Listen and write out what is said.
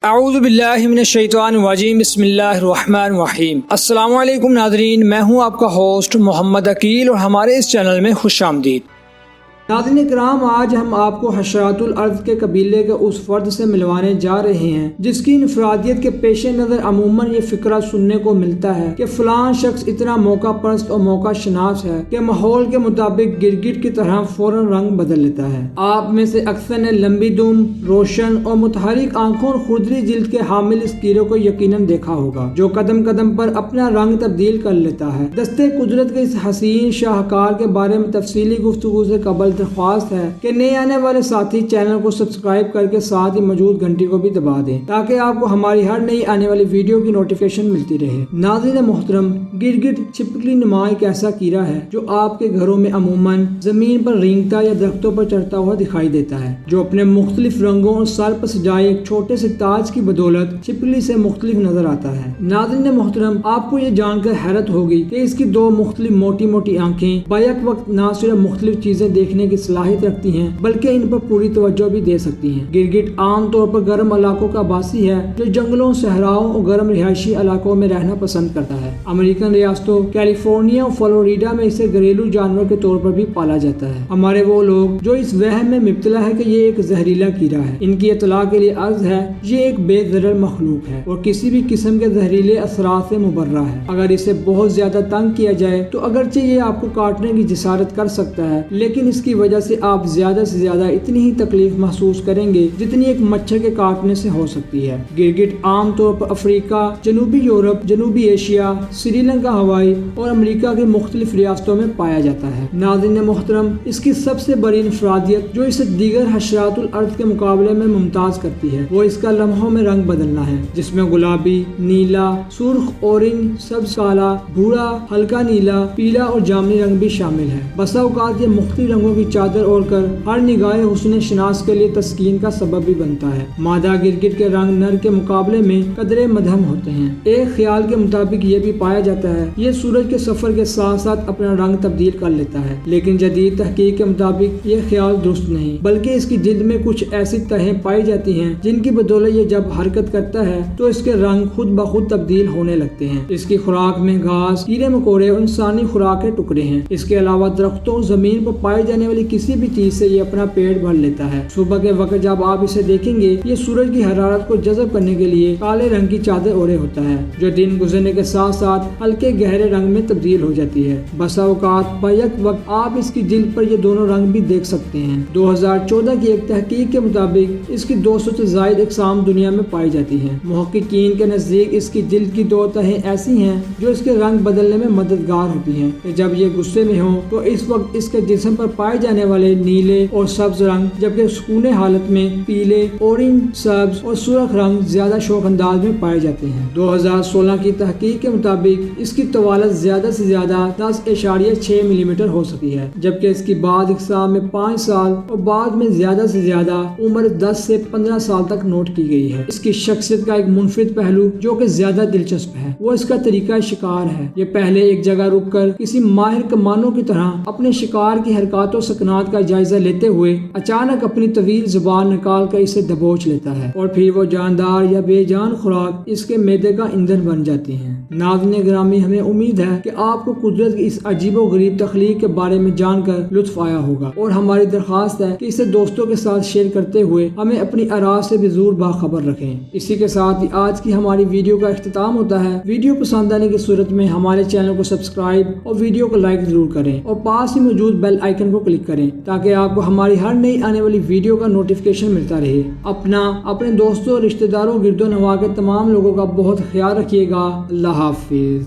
اعوذ باللہ من الشیطان الرجیم بسم اللہ الرحمن الرحیم۔ السلام علیکم ناظرین، میں ہوں آپ کا ہوسٹ محمد عقیل اور ہمارے اس چینل میں خوش آمدید۔ ناظرین کرام، آج ہم آپ کو حشرات الارض کے قبیلے کے اس فرد سے ملوانے جا رہے ہیں جس کی انفرادیت کے پیش نظر عموماً یہ فکرہ سننے کو ملتا ہے کہ فلاں شخص اتنا موقع پرست اور موقع شناس ہے کہ ماحول کے مطابق گرگٹ کی طرح فوراً رنگ بدل لیتا ہے۔ آپ میں سے اکثر نے لمبی دم، روشن اور متحرک آنکھوں اور خردری جلد کے حامل اس کیڑے کو یقیناً دیکھا ہوگا جو قدم قدم پر اپنا رنگ تبدیل کر لیتا ہے۔ دستے قدرت کے اس حسین شاہکار کے بارے میں تفصیلی گفتگو سے قبل درخواست ہے کہ نئے آنے والے ساتھی چینل کو سبسکرائب کر کے ساتھ ہی موجود گھنٹی کو بھی دبا دیں تاکہ آپ کو ہماری ہر نئی آنے والی ویڈیو کی نوٹیفیکیشن ملتی رہے۔ ناظرین محترم، گرگٹ چھپکلی نما ایک ایسا کیڑا ہے جو آپ کے گھروں میں عموماً زمین پر رینگتا یا درختوں پر چڑھتا ہوا دکھائی دیتا ہے، جو اپنے مختلف رنگوں اور سر پر سجائے ایک چھوٹے سے تاج کی بدولت چھپکلی سے مختلف نظر آتا ہے۔ ناظرین محترم، آپ کو یہ جان کر حیرت ہوگی کہ اس کی دو مختلف موٹی موٹی آنکھیں بیک وقت نہ صرف مختلف چیزیں دیکھنے کی صلاحیت رکھتی ہیں بلکہ ان پر پوری توجہ بھی دے سکتی ہیں۔ گرگٹ عام طور پر گرم علاقوں کا باسی ہے جو جنگلوں، صحراؤں اور گرم رہائشی علاقوں میں رہنا پسند کرتا ہے۔ امریکن ریاستوں کیلیفورنیا اور فلوریڈا میں اسے گھریلو جانور کے طور پر بھی پالا جاتا ہے۔ ہمارے وہ لوگ جو اس وہم میں مبتلا ہے کہ یہ ایک زہریلا کیڑا ہے، ان کی اطلاع کے لیے عرض ہے یہ ایک بے ضرر مخلوق ہے اور کسی بھی قسم کے زہریلے اثرات سے مبرہ ہے۔ اگر اسے بہت زیادہ تنگ کیا جائے تو اگرچہ یہ آپ کو کاٹنے کی جسارت کر سکتا ہے، لیکن اس کی وجہ سے آپ زیادہ سے زیادہ اتنی ہی تکلیف محسوس کریں گے جتنی ایک مچھر کے کاٹنے سے ہو سکتی ہے۔ گرگٹ عام طور پر افریقہ، جنوبی یورپ، جنوبی ایشیا، سری لنکا، ہوائی اور امریکہ کے مختلف ریاستوں میں پایا جاتا ہے۔ ناظرین محترم، اس کی سب سے بڑی انفرادیت جو اسے دیگر حشرات الارض کے مقابلے میں ممتاز کرتی ہے وہ اس کا لمحوں میں رنگ بدلنا ہے، جس میں گلابی، نیلا، سرخ، اورنج، سبز، کالا، بھورا، ہلکا نیلا، پیلا اور جامنی رنگ بھی شامل ہے۔ بسا اوقات یہ مختلف رنگوں کی چادر اوڑھ کر ہر نگاہ حسن شناس کے لیے تسکین کا سبب بھی بنتا ہے۔ مادہ گرگٹ کے رنگ نر کے مقابلے میں قدرے مدھم ہوتے ہیں۔ ایک خیال کے مطابق یہ بھی پایا جاتا ہے یہ سورج کے سفر کے ساتھ ساتھ اپنا رنگ تبدیل کر لیتا ہے، لیکن جدید تحقیق کے مطابق یہ خیال درست نہیں، بلکہ اس کی جلد میں کچھ ایسی تہیں پائی جاتی ہیں جن کی بدولت یہ جب حرکت کرتا ہے تو اس کے رنگ خود بخود تبدیل ہونے لگتے ہیں۔ اس کی خوراک میں گھاس، کیڑے مکوڑے اور انسانی خوراک کے ٹکڑے ہیں۔ اس کے علاوہ درختوں، زمین پر پائی جانے والی کسی بھی چیز سے یہ اپنا پیٹ بھر لیتا ہے۔ صبح کے وقت جب آپ اسے دیکھیں گے یہ سورج کی حرارت کو جذب کرنے کے لیے کالے رنگ کی چادر اوڑھے ہوتا ہے جو دن گزرنے کے ساتھ ساتھ ہلکے گہرے رنگ میں تبدیل ہو جاتی ہے۔ بسا اوقات بیک وقت آپ اس کی جلد پر یہ دونوں رنگ بھی دیکھ سکتے ہیں۔ 2014 کی ایک تحقیق کے مطابق اس کی 200 سے زائد اقسام دنیا میں پائی جاتی ہیں۔ محققین کے نزدیک اس کی جلد کی دو تہیں ایسی ہیں جو اس کے رنگ بدلنے میں مددگار ہوتی ہیں کہ جب یہ غصے میں ہو تو اس وقت اس کے جسم پر پائے جانے والے نیلے اور سبز رنگ، جبکہ سکون حالت میں پیلے، اورنج، سبز اور سرخ رنگ زیادہ شوق انداز میں پائے جاتے ہیں۔ 2016 کی تحقیق کے مطابق اس کی طوالت زیادہ سے زیادہ 10.6 ملی میٹر ہو سکتی ہے، جبکہ اس کی بعض اقسام میں 5 سال اور بعد میں زیادہ سے زیادہ عمر 10 سے 15 سال تک نوٹ کی گئی ہے۔ اس کی شخصیت کا ایک منفرد پہلو جو کہ زیادہ دلچسپ ہے وہ اس کا طریقہ شکار ہے۔ یہ پہلے ایک جگہ رک کر کسی ماہر کمانوں کی طرح اپنے شکار کی حرکات و سکنات کا جائزہ لیتے ہوئے اچانک اپنی طویل زبان نکال کر اسے دبوچ لیتا ہے اور پھر وہ جاندار یا بے جان خوراک اس کے معدے کا ایندھن بن جاتی ہیں۔ ناظرین گرامی، ہمیں امید ہے کہ آپ کو قدرت کی اس عجیب و غریب تخلیق کے بارے میں جان کر لطف آیا ہوگا اور ہماری درخواست ہے کہ اسے دوستوں کے ساتھ شیئر کرتے ہوئے ہمیں اپنی آراء سے بھی ضرور باخبر رکھیں۔ اسی کے ساتھ ہی آج کی ہماری ویڈیو کا اختتام ہوتا ہے۔ ویڈیو پسند آنے کی صورت میں ہمارے چینل کو سبسکرائب اور ویڈیو کو لائک ضرور کریں اور پاس ہی موجود بیل آئیکن کو کلک کریں تاکہ آپ کو ہماری ہر نئی آنے والی ویڈیو کا نوٹیفیکیشن ملتا رہے۔ اپنے دوستوں، رشتہ داروں، گرد و نواح کے تمام لوگوں کا بہت خیال رکھیے گا۔ اللہ حافظ۔